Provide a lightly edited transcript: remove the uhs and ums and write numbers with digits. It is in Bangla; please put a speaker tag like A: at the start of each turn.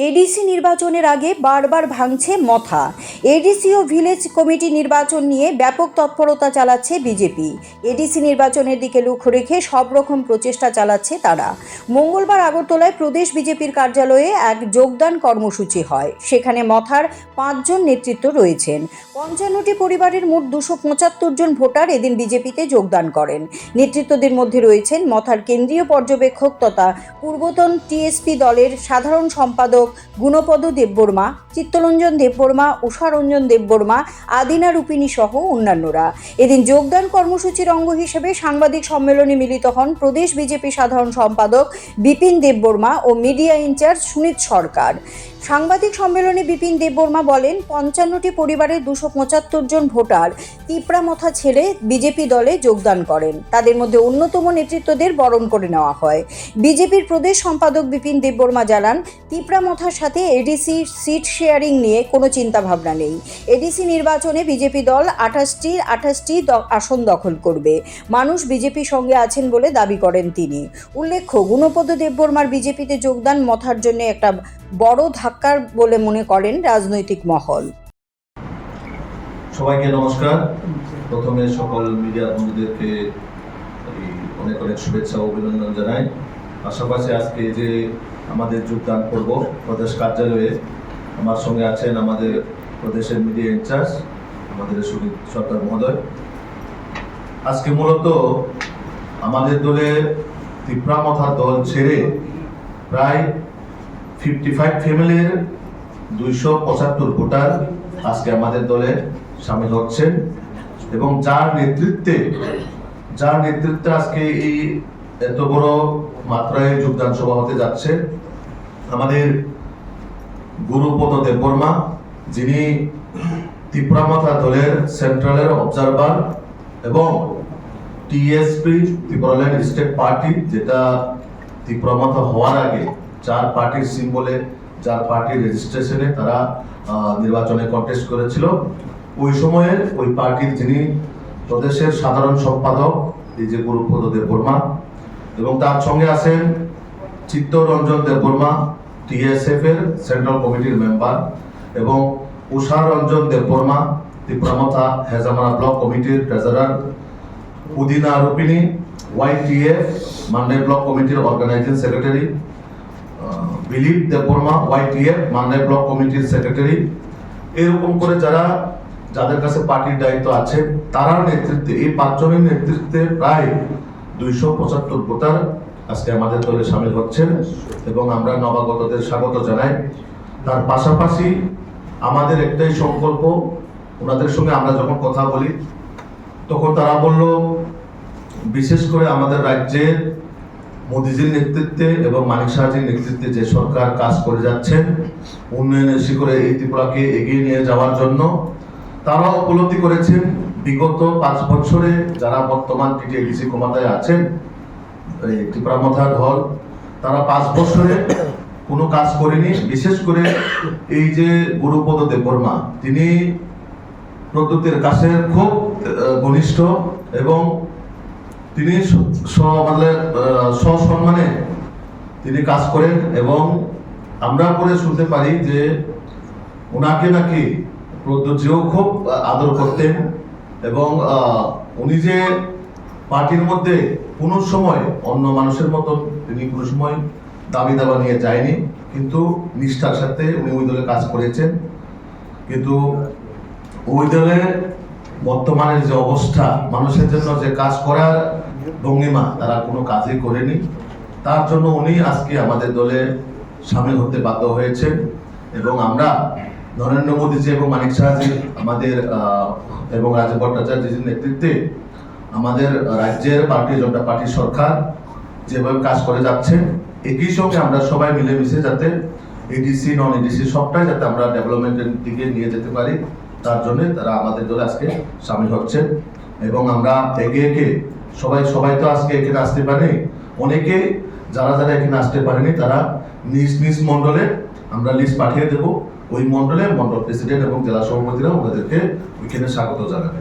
A: এডিসি নির্বাচনের আগে বারবার ভাঙছে মথা। এডিসি ও ভিলেজ কমিটি নির্বাচন নিয়ে ব্যাপক তৎপরতা চালাচ্ছে বিজেপি। এডিসি নির্বাচনের দিকে লক্ষ্য রেখে সব রকম প্রচেষ্টা চালাচ্ছে তারা। মঙ্গলবার আগরতলায় প্রদেশ বিজেপির কার্যালয়ে এক যোগদান কর্মসূচি হয়। সেখানে মথার 5 জন নেতৃত্ব রয়েছেন। 55টি পরিবারের মোট 275 জন ভোটার এদিন বিজেপিতে যোগদান করেন। নেতৃত্বদের মধ্যে রয়েছেন মথার কেন্দ্রীয় পর্যবেক্ষক তথা পূর্বতন টিএসপি দলের সাধারণ সম্পাদক গুণপদ দেববর্মা, চিত্তরঞ্জন দেববর্মা, উষারঞ্জন দেববর্মা, আদিনা রূপিণী সহ অন্যান্যরা। এদিন যোগদান কর্মসূচির অঙ্গ হিসেবে সাংবাদিক সম্মেলনে মিলিত হন প্রদেশ বিজেপি সাধারণ সম্পাদক বিপিন দেববর্মা ও মিডিয়া ইনচার্জ সুনীত সরকার। সাংবাদিক সম্মেলনে বিপিন দেববর্মা বলেন, 55টি পরিবারের 275 জন ভোটার তিপ্রামথা ছেড়ে বিজেপি দলে যোগদান করেন। তাদের মধ্যে অন্যতম নেতৃত্বদের বরণ করে নেওয়া হয়। বিজেপির প্রদেশ সম্পাদক বিপিন দেববর্মা জানান, তিপ্রামথার সাথে এডিসি সিট শেয়ারিং নিয়ে কোনো চিন্তাভাবনা নেই। এডিসি নির্বাচনে বিজেপি দল 28টি আসন দখল করবে। মানুষ বিজেপির সঙ্গে আছেন বলে দাবি করেন তিনি। উল্লেখ্য, গুণপদ দেববর্মার বিজেপিতে যোগদান মথার জন্য একটা বড় ধাক্কার বলে মনে করেন রাজনৈতিক মহল।
B: সবাইকে নমস্কার। প্রথমে সকল মিডিয়া বন্ধুদেরকে অনেক অনেক শুভেচ্ছা ও অভিনন্দন জানাই। পাশাপাশি আজকে যে আমাদের যোগদান করব প্রদেশ কার্যালয়ে, আমার সঙ্গে আছেন আমাদের প্রদেশের মিডিয়া ইনচার্জ আমাদের সুনীত সরকার মহোদয়। আজকে মূলত আমাদের দলের তিপ্রামথার দল ছেড়ে প্রায় 55 ফ্যামিলির 275 ভোটার আজকে আমাদের দলে সামিল হচ্ছেন এবং যার নেতৃত্বে আজকে এই এত বড় মাত্রায় যোগদান সভা হতে যাচ্ছে আমাদের গুণপদ দেববর্মা, যিনি তিপ্রামথা দলের সেন্ট্রালের অবজারভার এবং টিএসপি ত্রিপুরাল্যান্ড স্টেট পার্টি, যেটা তিপ্রামথা হওয়ার আগে যার পার্টির সিম্বলে, যার পার্টির রেজিস্ট্রেশনে তারা নির্বাচনে কন্টেস্ট করেছিল, ওই সময়ে ওই পার্টির যিনি প্রদেশের সাধারণ সম্পাদক এই যে গুণপদ দেববর্মা, এবং তার সঙ্গে আছেন চিত্তরঞ্জন দেববর্মা, টিএসএফ এর সেন্ট্রাল কমিটির মেম্বার, এবং উষারঞ্জন দেববর্মা, তিপ্রামথা হেজামারা ব্লক কমিটির treasurer, Adina Rupini, YTF Mandai block কমিটির organising secretary, Bilip Debbarma, YTF Mandai block কমিটির সেক্রেটারি। এরকম করে যাদের কাছে পার্টির দায়িত্ব আছে তারা নেতৃত্বে, এই 5 জনের নেতৃত্বে প্রায় 275 ভোটার আজকে আমাদের দলে সামিল হচ্ছেন এবং আমরা নবাগতদের স্বাগত জানাই। তার পাশাপাশি আমাদের একটাই সংকল্প, ওনাদের সঙ্গে আমরা যখন কথা বলি তখন তারা বলল, বিশেষ করে আমাদের রাজ্যের মোদিজির নেতৃত্বে এবং মানিক সাহাজির নেতৃত্বে যে সরকার কাজ করে যাচ্ছেন উন্নয়নের শিখরে এই ত্রিপুরাকে এগিয়ে নিয়ে যাওয়ার জন্য, তারা উপলব্ধি করেছেন বিগত 5 বছরে যারা বর্তমান টিটিএডিসি ক্ষমতায় আছেন, এই তিপ্রামথা দল, তারা 5 বছরে কোনো কাজ করেনি। বিশেষ করে এই যে গুণপদ দেববর্মা, তিনি প্রদ্যুতের কাছে খুব ঘনিষ্ঠ এবং তিনি সসম্মানে তিনি কাজ করেন এবং আমরা পরে শুনতে পারি যে ওনাকে নাকি প্রদ্যুৎজিও খুব আদর করতেন এবং উনি যে পার্টির মধ্যে কোনো সময় অন্য মানুষের মতন তিনি কোনো সময় দাবি দাবা নিয়ে যায়নি, কিন্তু নিষ্ঠার সাথে উনি ওই দলে কাজ করেছেন। কিন্তু ওই দলে বর্তমানের যে অবস্থা, মানুষের জন্য যে কাজ করার ভঙ্গিমা, তারা কোনো কাজই করেনি। তার জন্য উনি আজকে আমাদের দলে সামিল হতে বাধ্য হয়েছেন এবং আমরা নরেন্দ্র মোদীজি এবং মানিক সাহাজি আমাদের এবং রাজীব ভট্টাচার্যের নেতৃত্বে আমাদের রাজ্যের ভারতীয় জনতা পার্টি সরকার যেভাবে কাজ করে যাচ্ছে, একই সঙ্গে আমরা সবাই মিলেমিশে যাতে এডিসি নন এডিসি সবটাই যাতে আমরা ডেভেলপমেন্টের দিকে নিয়ে যেতে পারি, তার জন্য তারা আমাদের দলে আজকে সামিল হচ্ছেন এবং আমরা একে একে সবাই তো আজকে এখানে আসতে পারেনি, অনেকে যারা এখানে আসতে পারেনি তারা নিজ নিজ মন্ডলে আমরা লিস্ট পাঠিয়ে দেব, ওই মন্ডল প্রেসিডেন্ট এবং জেলা সভাপতিরা ওনাদেরকে ওইখানে স্বাগত জানাবে।